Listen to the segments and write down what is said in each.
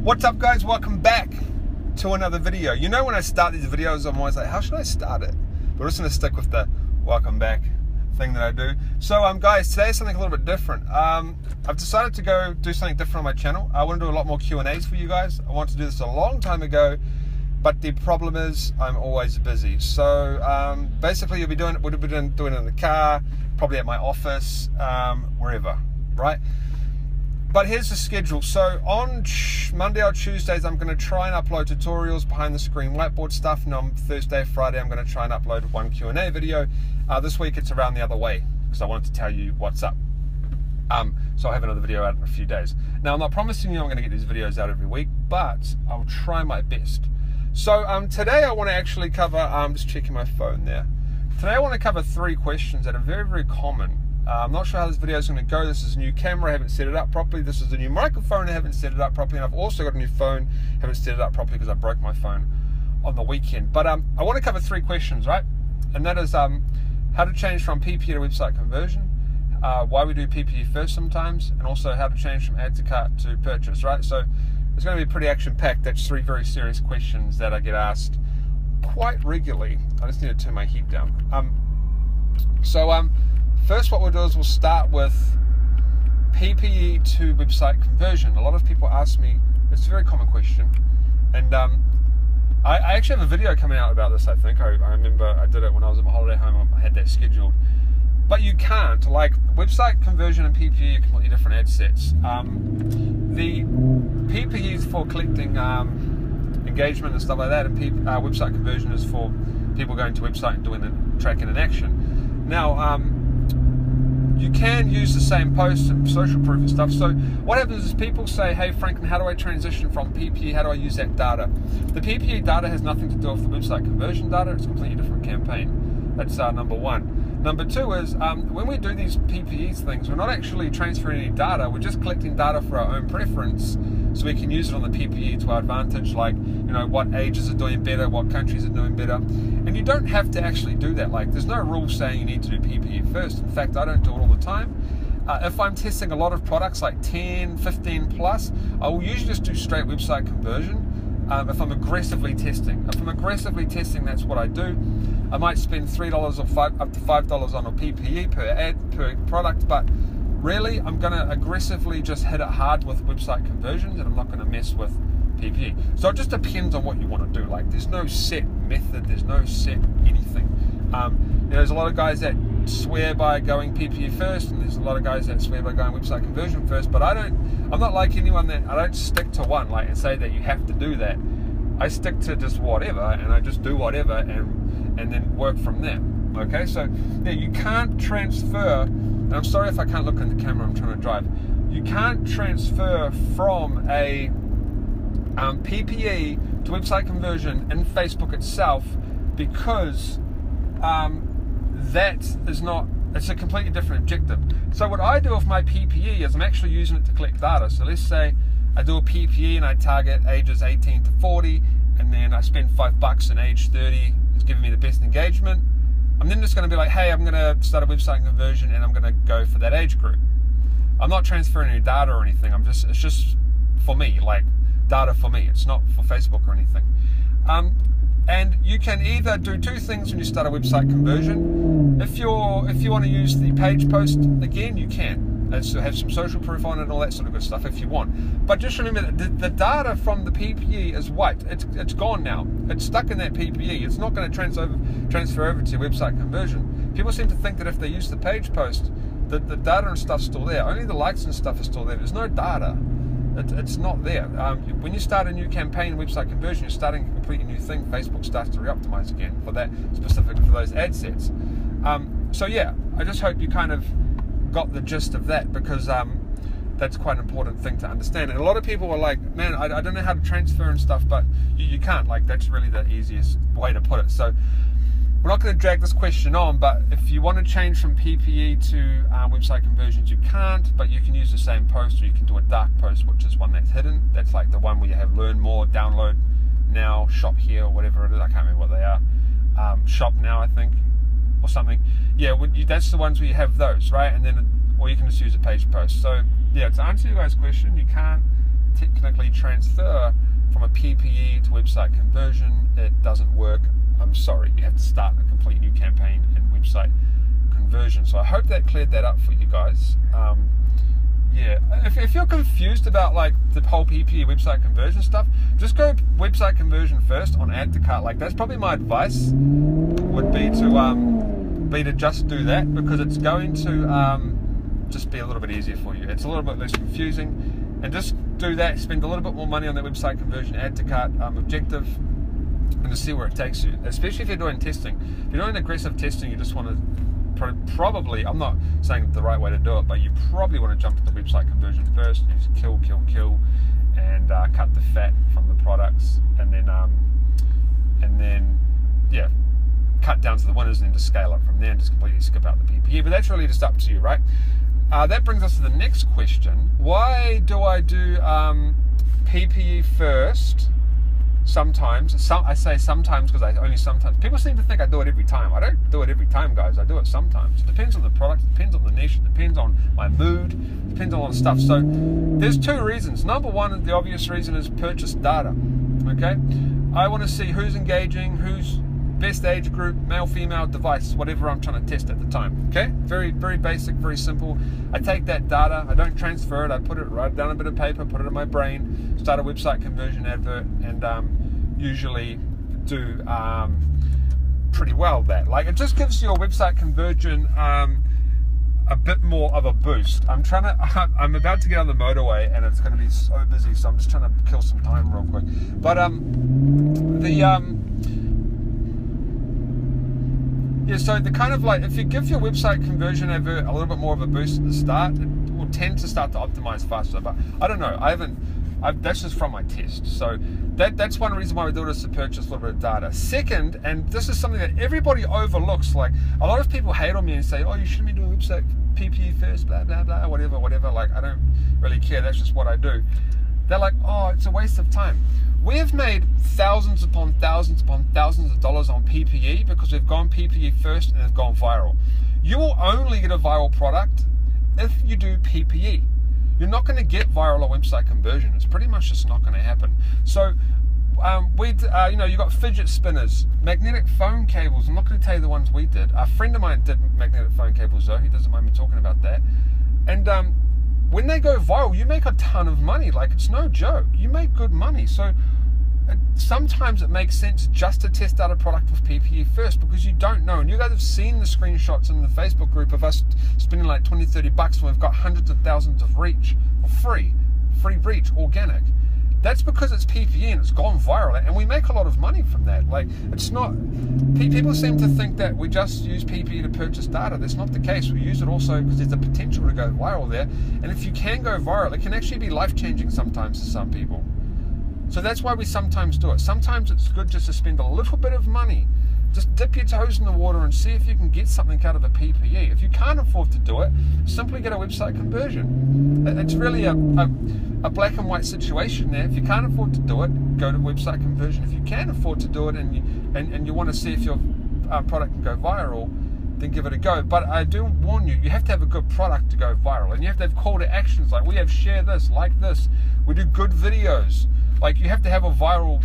What's up, guys? Welcome back to another video. You know, when I start these videos, I'm always like, how should I start it? We're just going to stick with the welcome back thing that I do. So guys, today is something a little bit different. I've decided to go do something different on my channel. I want to do a lot more Q&As for you guys. I wanted to do this a long time ago, but the problem is I'm always busy. So basically we'll be doing it in the car, probably at my office, wherever, right? But here's the schedule. So on Monday or Tuesdays, I'm going to try and upload tutorials, behind the screen whiteboard stuff. And on Thursday, Friday, I'm going to try and upload one Q&A video. This week it's around the other way because I wanted to tell you what's up. So I'll have another video out in a few days. Now, I'm not promising you I'm going to get these videos out every week, but I'll try my best. So today I want to actually cover, just checking my phone there. Today I want to cover 3 questions that are very, very common. I'm not sure how this video is going to go. This is a new camera, I haven't set it up properly. This is a new microphone, I haven't set it up properly. And I've also got a new phone, haven't set it up properly because I broke my phone on the weekend. But I want to cover 3 questions, right? And that is how to change from PPE to website conversion, why we do PPE first sometimes, and also how to change from add to cart to purchase, right? So it's going to be pretty action-packed. That's 3 very serious questions that I get asked quite regularly. I just need to turn my heat down. First, what we'll do is we'll start with PPE to website conversion. A lot of people ask me, it's a very common question, and I actually have a video coming out about this, I think. I remember I did it when I was at my holiday home, I had that scheduled. But you can't, like, website conversion and PPE are completely different ad sets. The PPE is for collecting engagement and stuff like that, and website conversion is for people going to website and doing the tracking in action. Now, you can use the same posts and social proof and stuff. So what happens is people say, hey Franklin, how do I transition from PPE? How do I use that data? The PPE data has nothing to do with the website conversion data. It's a completely different campaign. That's number 1. Number 2 is when we do these PPE things, we're not actually transferring any data. We're just collecting data for our own preference so we can use it on the PPE to our advantage, like, you know, what ages are doing better, what countries are doing better. And you don't have to actually do that. Like, there's no rule saying you need to do PPE first. In fact, I don't do it all the time. If I'm testing a lot of products, like 10, 15 plus, I will usually just do straight website conversion. If I'm aggressively testing. If I'm aggressively testing, that's what I do. I might spend $3 or up to $5 on a PPE per product, but really, I'm going to aggressively just hit it hard with website conversions, and I'm not going to mess with PPE. So it just depends on what you want to do. Like, there's no set method, there's no set anything. There's a lot of guys that swear by going PPE first, and there's a lot of guys that swear by going website conversion first, but I'm not like anyone that, I don't stick to one, like, and say that you have to do that. I stick to just whatever, and I just do whatever, and then work from there. Okay, so yeah, you can't transfer, and I'm sorry if I can't look in the camera, I'm trying to drive. You can't transfer from a PPE to website conversion in Facebook itself, because that is not, it's a completely different objective. So what I do with my PPE is I'm actually using it to collect data. So let's say I do a PPE and I target ages 18 to 40, and then I spend $5 in age 30, it's giving me the best engagement. I'm then just going to be like, hey, I'm going to start a website conversion and I'm going to go for that age group. I'm not transferring any data or anything. It's just for me, like data for me. It's not for Facebook or anything. And you can either do 2 things when you start a website conversion. If you want to use the page post again, you can. And so have some social proof on it and all that sort of good stuff if you want. But just remember that the data from the PPE is white. It's gone now. It's stuck in that PPE. It's not going to transfer over to your website conversion. People seem to think that if they use the page post, the data and stuff's still there. Only the likes and stuff is still there. There's no data. It's not there. When you start a new campaign, website conversion, you're starting a completely new thing. Facebook starts to re-optimize again for that, specifically for those ad sets. So yeah, I just hope you kind of got the gist of that, because that's quite an important thing to understand. And a lot of people are like, man, I don't know how to transfer and stuff, but you can't. Like, that's really the easiest way to put it. So we're not going to drag this question on, but if you want to change from PPE to website conversions, you can't, but you can use the same post, or you can do a dark post, which is one that's hidden. That's like the one where you have learn more, download now, shop here, or whatever it is. I can't remember what they are. Shop now, I think, or something. Yeah, that's the ones where you have those, right? And then, or you can just use a page post. So yeah, to answer you guys' question, you can't technically transfer from a PPE to website conversion. It doesn't work. I'm sorry, you have to start a complete new campaign in website conversion. So I hope that cleared that up for you guys. Yeah, if you're confused about like the whole PPE website conversion stuff, just go website conversion first on add to cart. Like, that's probably my advice, would be to just do that, because it's going to just be a little bit easier for you. It's a little bit less confusing, and just do that. Spend a little bit more money on that website conversion add to cart objective, and to see where it takes you. Especially if you're doing testing. If you're doing aggressive testing, you just want to probably, I'm not saying the right way to do it, but you probably want to jump to the website conversion first. You just kill, and cut the fat from the products, and then yeah, cut down to the winners, and then just scale up from there, and just completely skip out the PPE. But that's really just up to you, right? That brings us to the next question. Why do I do PPE first? Sometimes. I say sometimes because I only sometimes. People seem to think I do it every time. I don't do it every time, guys. I do it sometimes. It depends on the product, it depends on the niche, it depends on my mood, it depends on a lot of stuff. So there's two reasons. Number one, the obvious reason, is purchase data. Okay? I want to see who's engaging, who's best age group, male, female, device, whatever I'm trying to test at the time. Okay? Very, very basic, very simple. I take that data, I don't transfer it, I put it, write it down on a bit of paper, put it in my brain, start a website conversion advert, and usually do pretty well that. Like, it just gives your website conversion a bit more of a boost. I'm about to get on the motorway, and it's going to be so busy, so I'm just trying to kill some time real quick. But yeah, so the kind of like, if you give your website conversion advert a little bit more of a boost at the start, it will tend to start to optimize faster. But I don't know, that's just from my test. So that's one reason why we do it, is to purchase a little bit of data. Second, and this is something that everybody overlooks, like a lot of people hate on me and say, oh, you shouldn't be doing website PPE first, blah, blah, blah, whatever. Like, I don't really care, that's just what I do. They're like, oh, it's a waste of time. We have made thousands upon thousands upon thousands of dollars on PPE because we've gone PPE first and they've gone viral. You will only get a viral product if you do PPE. You're not going to get viral on website conversion. It's pretty much just not going to happen. So, you got fidget spinners, magnetic phone cables. I'm not going to tell you the ones we did. A friend of mine did magnetic phone cables though. He doesn't mind me talking about that. And when they go viral, you make a ton of money. Like, it's no joke. You make good money. So sometimes it makes sense just to test out a product with PPE first, because you don't know. And you guys have seen the screenshots in the Facebook group of us spending like $20-30 when we've got hundreds of thousands of reach for free reach, organic. That's because it's PPE and it's gone viral, and we make a lot of money from that. Like, it's not, people seem to think that we just use PPE to purchase data. That's not the case. We use it also because there's a potential to go viral there. And if you can go viral, it can actually be life-changing sometimes to some people. So that's why we sometimes do it. Sometimes it's good just to spend a little bit of money. Just dip your toes in the water and see if you can get something out of a PPE. If you can't afford to do it, simply get a website conversion. It's really a black and white situation there. If you can't afford to do it, go to website conversion. If you can afford to do it and you want to see if your product can go viral, then give it a go. But I do warn you, you have to have a good product to go viral, and you have to have call to actions like we have: share this, like this. We do good videos. Like, you have to have a viral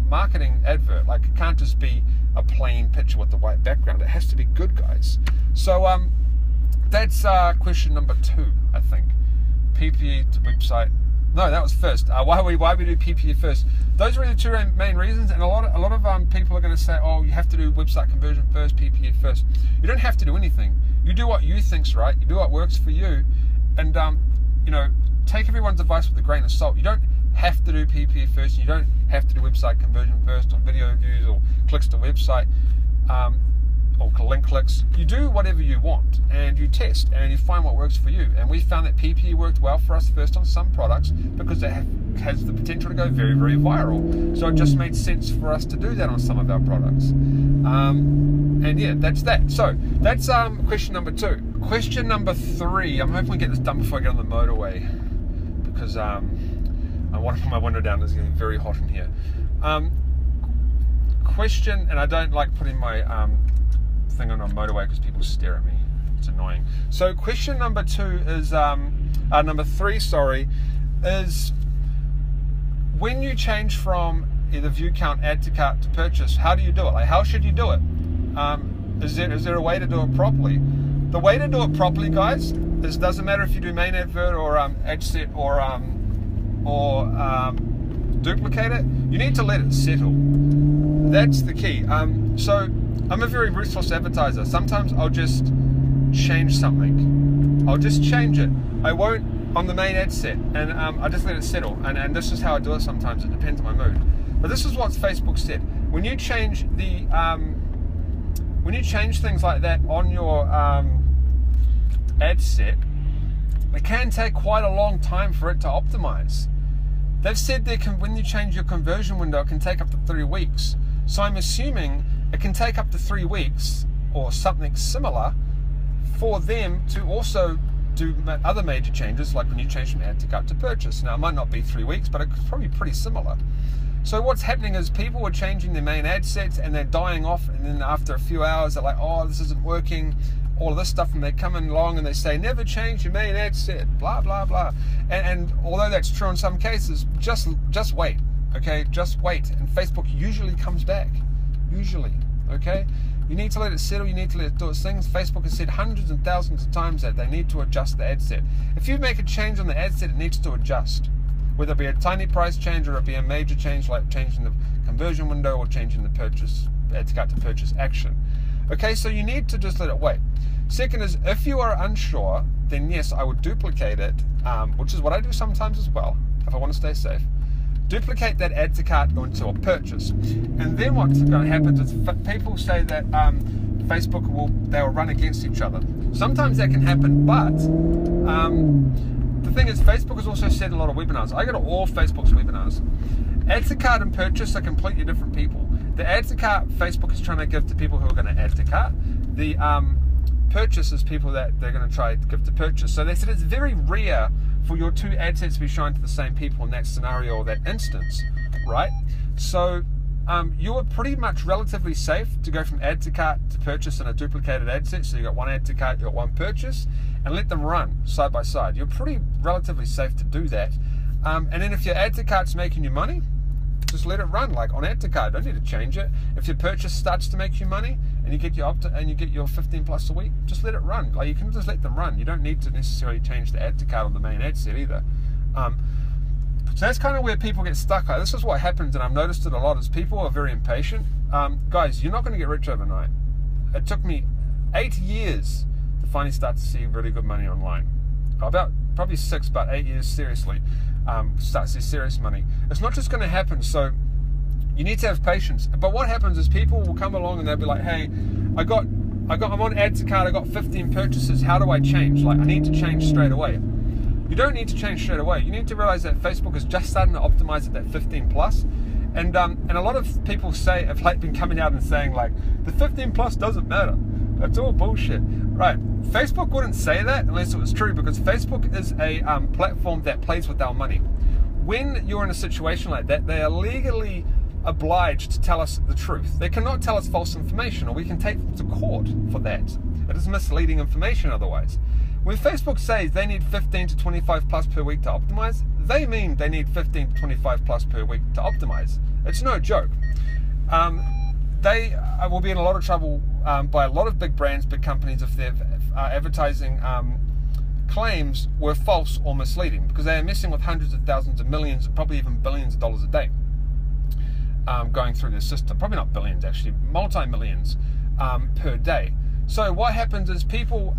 marketing advert. Like, it can't just be a plain picture with the white background. It has to be good, guys. So that's question number 2, I think. PPE to website. No, that was first. Why we do PPE first? Those are really the 2 main reasons. And a lot of people are going to say, oh, you have to do website conversion first, PPE first. You don't have to do anything. You do what you think's right. You do what works for you. And take everyone's advice with a grain of salt. You don't have to do PPE first. You don't have to do website conversion first, or video views, or clicks to website, or link clicks. You do whatever you want, and you test, and you find what works for you. And we found that PPE worked well for us first on some products because it has the potential to go very, very viral. So it just made sense for us to do that on some of our products. And yeah, that's that. So that's question number 2. Question number 3. I'm hoping we get this done before I get on the motorway, because I want to put my window down. It's getting very hot in here. Question, and I don't like putting my thing on a motorway because people stare at me. It's annoying. So question number 2 is number 3. Sorry, is when you change from either view count, add to cart to purchase, how do you do it? Like, how should you do it? Is there a way to do it properly? The way to do it properly, guys, is doesn't matter if you do main advert or ad set or duplicate it. You need to let it settle. That's the key. So I'm a very ruthless advertiser. Sometimes I'll just change something. I'll just change it. I won't on the main ad set, and I just let it settle. And this is how I do it sometimes. It depends on my mood. But this is what Facebook said. When you change the when you change things like that on your ad set, it can take quite a long time for it to optimize. They've said when you change your conversion window, it can take up to 3 weeks. So I'm assuming it can take up to 3 weeks or something similar for them to also do other major changes, like when you change from add to cart to purchase. Now, it might not be 3 weeks, but it's probably pretty similar. So what's happening is people are changing their main ad sets and they're dying off, and then after a few hours they're like, oh, this isn't working, all of this stuff, and they come along and they say, never change your main ad set, blah, blah, blah. And although that's true in some cases, just wait, okay? Just wait, and Facebook usually comes back, usually, okay? You need to let it settle, you need to let it do its things. Facebook has said hundreds and thousands of times that they need to adjust the ad set. If you make a change on the ad set, it needs to adjust. Whether it be a tiny price change or it be a major change like changing the conversion window or changing the purchase, add to cart to purchase action. Okay, so you need to just let it wait. Second is, if you are unsure, then yes, I would duplicate it, which is what I do sometimes as well, if I want to stay safe. Duplicate that add to cart into a purchase. And then what's going to happen is people say that Facebook will run against each other. Sometimes that can happen, but the thing is, Facebook has also said in a lot of webinars, I go to all Facebook's webinars, add to cart and purchase are completely different people. The add to cart, Facebook is trying to give to people who are going to add to cart. The purchase is people that they're going to try to give to purchase. So they said it's very rare for your two ad sets to be shown to the same people in that scenario or that instance, right? So you are pretty much relatively safe to go from add to cart to purchase in a duplicated ad set. So you got one add to cart, you got one purchase, and let them run side by side. You're pretty relatively safe to do that. And then if your add to cart's making you money, just let it run like on add to cart. Don't need to change it. If your purchase starts to make you money and you get your 15 plus a week, just let it run. Like, you can just let them run. You don't need to necessarily change the add to cart on the main ad set either. So that's kind of where people get stuck. Like, this is what happens, and I've noticed it a lot, is people are very impatient. Guys, you're not going to get rich overnight. It took me 8 years to finally start to see really good money online. About probably 6, but 8 years seriously. Start to see serious money. It's not just going to happen, so you need to have patience. But what happens is people will come along and they'll be like, hey, I'm on add to cart, I got 15 purchases, how do I change? Like, I need to change straight away. You don't need to change straight away. You need to realize that Facebook is just starting to optimize at that 15 plus. And a lot of people have been coming out and saying, like, the 15 plus doesn't matter. That's all bullshit. Right. Facebook wouldn't say that unless it was true, because Facebook is a platform that plays with our money. When you're in a situation like that, they are legally obliged to tell us the truth. They cannot tell us false information, or we can take them to court for that. It is misleading information otherwise. When Facebook says they need 15 to 25 plus per week to optimize, they mean they need 15 to 25 plus per week to optimize. It's no joke. They will be in a lot of trouble by a lot of big brands, big companies, if their advertising claims were false or misleading, because they are messing with hundreds of thousands of millions and probably even billions of dollars a day going through their system. Probably not billions, actually, multi-millions per day. So what happens is people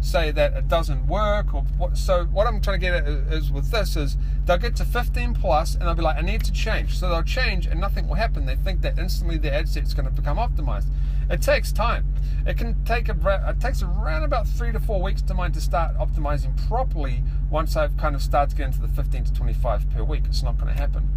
say that it doesn't work, so what I'm trying to get at is with this is they'll get to 15 plus and they'll be like, I need to change. So they'll change and nothing will happen. They think that instantly their ad set's going to become optimized. It takes time. It takes around about 3 to 4 weeks to mine to start optimizing properly. Once I've kind of started to get into the 15 to 25 per week, it's not going to happen.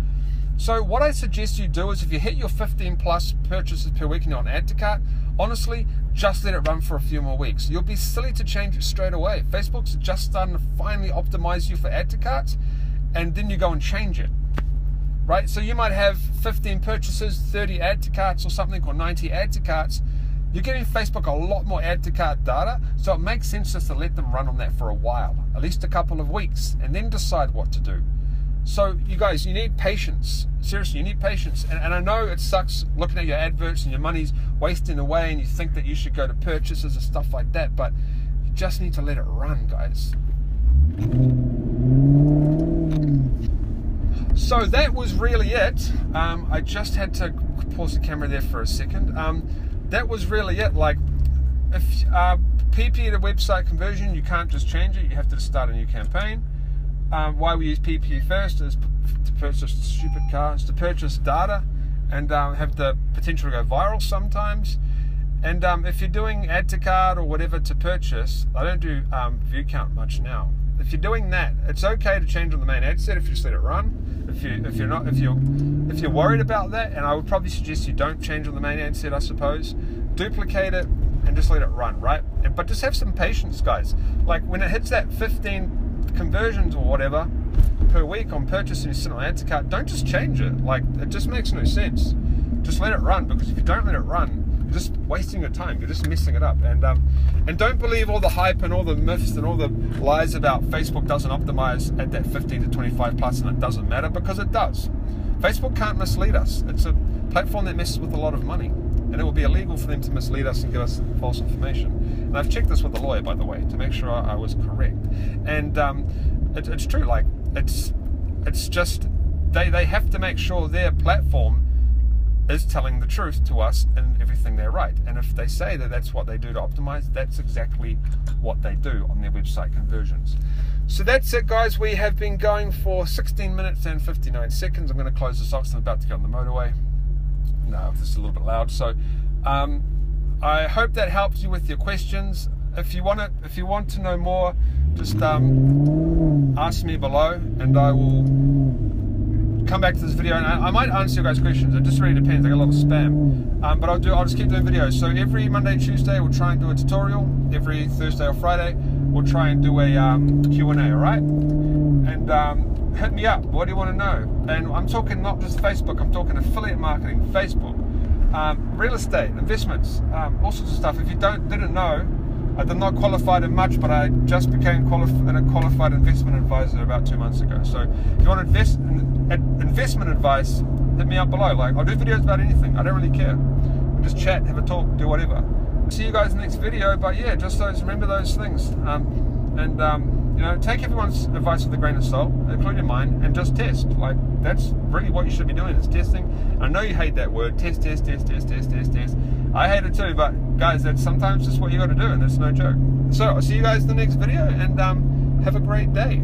So what I suggest you do is, if you hit your 15 plus purchases per week and you're on add to cart, honestly, just let it run for a few more weeks. You'll be silly to change it straight away. Facebook's just starting to finally optimize you for add to carts, and then you go and change it, right? So you might have 15 purchases, 30 add to carts or something, or 90 add to carts. You're giving Facebook a lot more add to cart data, so it makes sense just to let them run on that for a while, at least a couple of weeks, and then decide what to do. So you guys, you need patience. Seriously, you need patience. And I know it sucks looking at your adverts and your money's wasting away and you think that you should go to purchases and stuff like that, but you just need to let it run, guys. So that was really it. I just had to pause the camera there for a second. That was really it. Like, if PPE to website conversion, you can't just change it. You have to start a new campaign. Why we use PPE first is to purchase stupid cars, to purchase data, and have the potential to go viral sometimes. And if you're doing add to cart or whatever to purchase, I don't do view count much now. If you're doing that, it's okay to change on the main ad set if you just let it run. If you're worried about that, and I would probably suggest you don't change on the main ad set, I suppose. Duplicate it and just let it run, right? But just have some patience, guys. Like when it hits that 15 conversions or whatever per week on purchasing and on add to cart, don't just change it. Like, it just makes no sense. Just let it run, because if you don't let it run, you're just wasting your time. You're just messing it up. And don't believe all the hype and all the myths and all the lies about Facebook doesn't optimize at that 15 to 25 plus, and it doesn't matter, because it does. Facebook can't mislead us. It's a platform that messes with a lot of money, and it will be illegal for them to mislead us and give us false information. And I've checked this with a lawyer, by the way, to make sure I was correct. And it's true. Like, it's just they have to make sure their platform is telling the truth to us and everything they write. And if they say that that's what they do to optimize, that's exactly what they do on their website conversions. So that's it, guys. We have been going for 16 minutes and 59 seconds. I'm going to close this off, so I'm about to get on the motorway. No, this is a little bit loud. So I hope that helps you with your questions. If you want to know more, just ask me below, and I will come back to this video, and I might answer your guys' questions. It just really depends. I get a lot of spam, but I'll just keep doing videos. So every Monday and Tuesday we'll try and do a tutorial. Every Thursday or Friday we'll try and do a Q&A. All right, and hit me up. What do you want to know? And I'm talking not just Facebook. I'm talking affiliate marketing, Facebook, real estate, investments, all sorts of stuff. If you didn't know, I did not qualify in much, but I just became a qualified investment advisor about 2 months ago. So if you want investment advice, hit me up below. Like, I'll do videos about anything. I don't really care. We'll just chat, have a talk, do whatever. See you guys in the next video. But yeah, just remember those things. You know, take everyone's advice with a grain of salt, including mine, and just test. Like, that's really what you should be doing, is testing. I know you hate that word, test. I hate it too, but guys, that's sometimes just what you got to do, and it's no joke. So I'll see you guys in the next video, and have a great day.